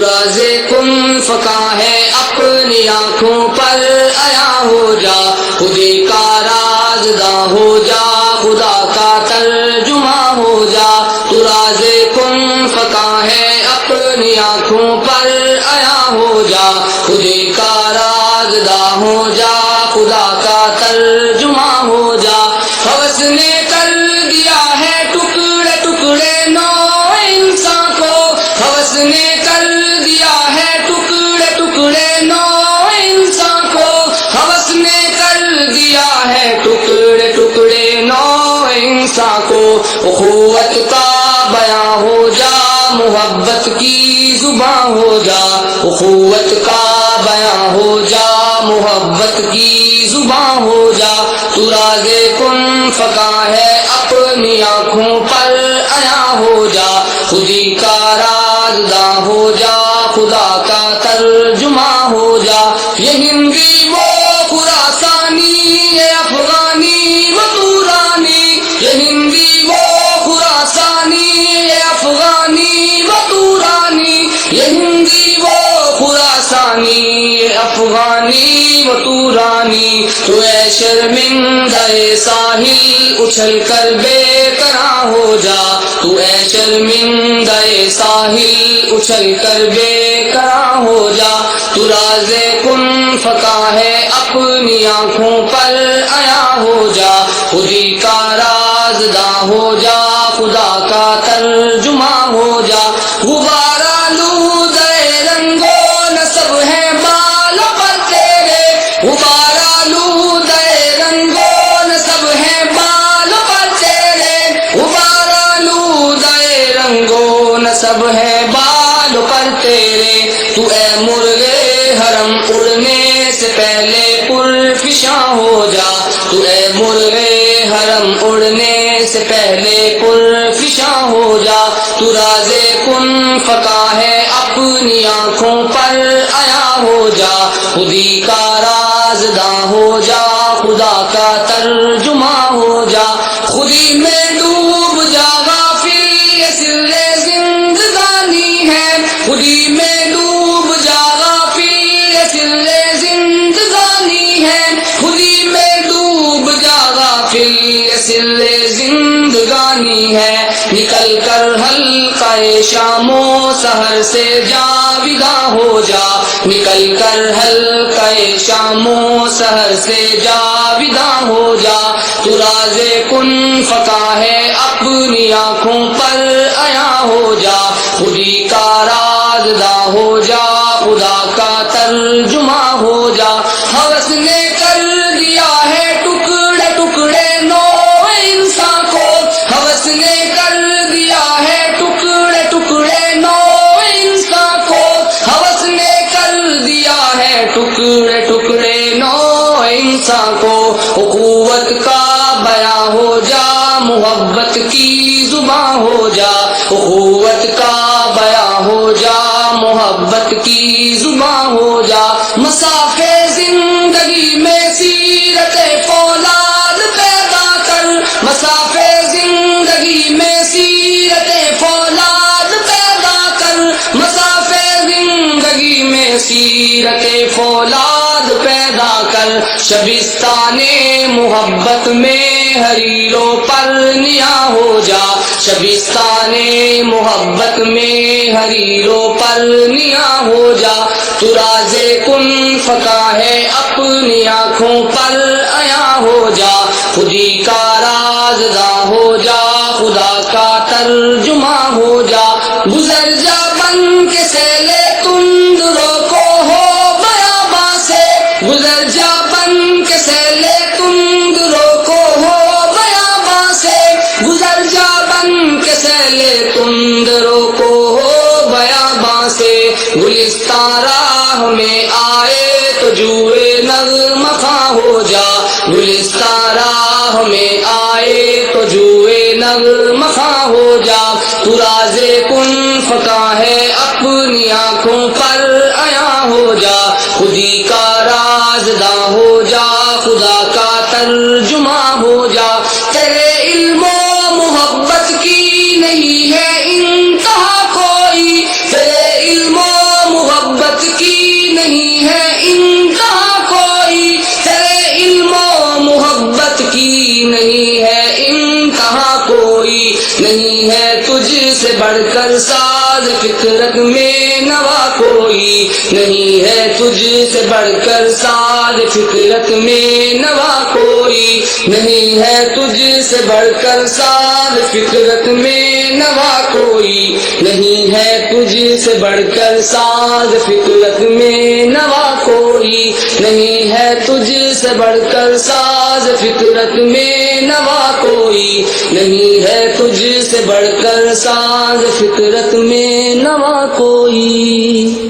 تو راز-e-kun فکا ہے اپنی آنکھوں پر عیاں ہو جا، خودی کا رازداں ہو جا، خدا کا ترجمہ ہو جا، تو راز-e-kun فکا ہے اپنی آنکھوں پر عیاں ہو جا، خودی کا رازداں ہو جا، خدا کا ترجمہ ہو جا۔ ہوس نے کر دیا ہے ٹکڑے ٹکڑے نو انسان کو، ہوس نے کر دیا ہے ٹکڑے ٹکڑے نو انسان کو، ہوس نے کر دیا ہے ٹکڑے ٹکڑے نو انسان کو۔ اخوت کا بیاں ہو جا، محبت کی زباں ہو جا، اخوت کا بیاں ہو جا، محبت کی زباں ہو جا، تو راز-e-kun فکا ہے اپنی آنکھوں پر عیاں ہو جا، خودی کا رازداں ہو جا، خدا کا ترجمہ ہو جا۔ یہ ہندی وہ خراسانی، یہ افغانی وہ تورانی، یہ ہندی وہ خراسانی، یہ افغانی وہ تورانی، یہ ہندی وہ خراسانی، یہ افغانی و تورانی۔ تو اے شرمندہ ساحل اچھل کر بے قرار ہو جا، تو اے شرمندہ ساحل اچھل کر بے قرار ہو جا، تو راز-e-kun فکا ہے اپنی آنکھوں پر عیاں ہو جا، خودی کا رازداں ہو جا، خدا کا ترجمہ ہو جا۔ غبار آلودہ رنگو نسب ہے بال پر تیرے، غبار آلودہ رنگو نسب ہے بال پر تیرے، غبار آلودہ رنگو نسب ہے بال پر تیرے۔ تو اے مرغے حرم اڑنے سے پہلے پرفشاں ہو جا، تو اے مرغے حرم اڑنے سے پہلے پرفشاں ہو جا، تو راز-e-kun فکا ہے اپنی آنکھوں پر عیاں ہو جا، خودی کا رازداں ہو جا، خدا کا ترجمہ ہو جا۔ خودی میں ڈوب جا غافل، یہ سر زندگانی ہے، خودی میں ڈوب جا غافل، یہ سر زندگانی ہے، خودی میں ڈوب جا غافل، یہ سر زندگانی ہے۔ نکل کر حلقہ شام و سحر سے جاویداں ہو جا، نکل کر حلقہ شام و سحر سے جاویداں ہو جا، تو راز-e-kun فکا ہے اپنی آنکھوں پر عیاں ہو جا، خودی کا رازداں ہو جا، خدا کا ترجمہ ہو جا۔ ہوس نے کر دیا ہے ٹکڑے ٹکڑے نو انسان کو، ہوس نے کر دیا ہے ٹکڑے ٹکڑے نو انسان کو، ہوس نے کر دیا ہے ٹکڑے ٹکڑے نو انسان کو۔ اخوت کا بیاں ہو جا، محبت کی زباں ہو جا، اخوت کا بیاں ہو جا، محبت کی زباں ہو جا۔ مسافے زندگی میں سیرت فولاد پیدا کر، مسافے زندگی میں سیرت فولاد پیدا کر، مسافے زندگی میں سیرت فولاد پیدا کر۔ شبستان محبت میں حریروں پر نیا ہو جا، شبستان محبت میں حریروں پر نیا ہو جا، تو راز-e-kun فکا ہے اپنی آنکھوں پر عیاں ہو جا، خودی کا رازداں ہو جا، خدا کا ترجمہ ہو جا۔ گزر جا بن کے سیلے تند روکو ہو بیاباں سے، گزر جا بن کے سیلے تند روکو ہو بیاباں سے، گزر جا بن کے سیلے تند روکو ہو بیاباں سے۔ گلستان راہ میں آئے تو جوئے نغمہ خواں ہو جا، گلستان راہ میں آئے تو جوئے نغمہ خواں ہو جا، تو راز-e-kun فکا ہے اپنی آنکھوں پر عیاں ہو جا، خودی کا رازداں ہو جا، خدا کا ترجمہ ہو جا۔ تیرے علم و محبت کی نہیں ہے انتہا کوئی، تیرے علم و بڑھ کر ساز فطرت میں نوا کوئی نہیں ہے، تجھ سے بڑھ کر ساز فطرت میں نوا کوئی نہیں ہے، تجھ سے بڑھ کر ساز فطرت میں نوا کوئی نہیں ہے، تجھ سے بڑھ کر ساز فطرت میں نوا کوئی نہیں ہے، تجھ سے بڑھ کر ساز فطرت میں نوا کوئی نہیں ہے، تجھ سے بڑھ کر ساز فطرت میں نوا کوئی۔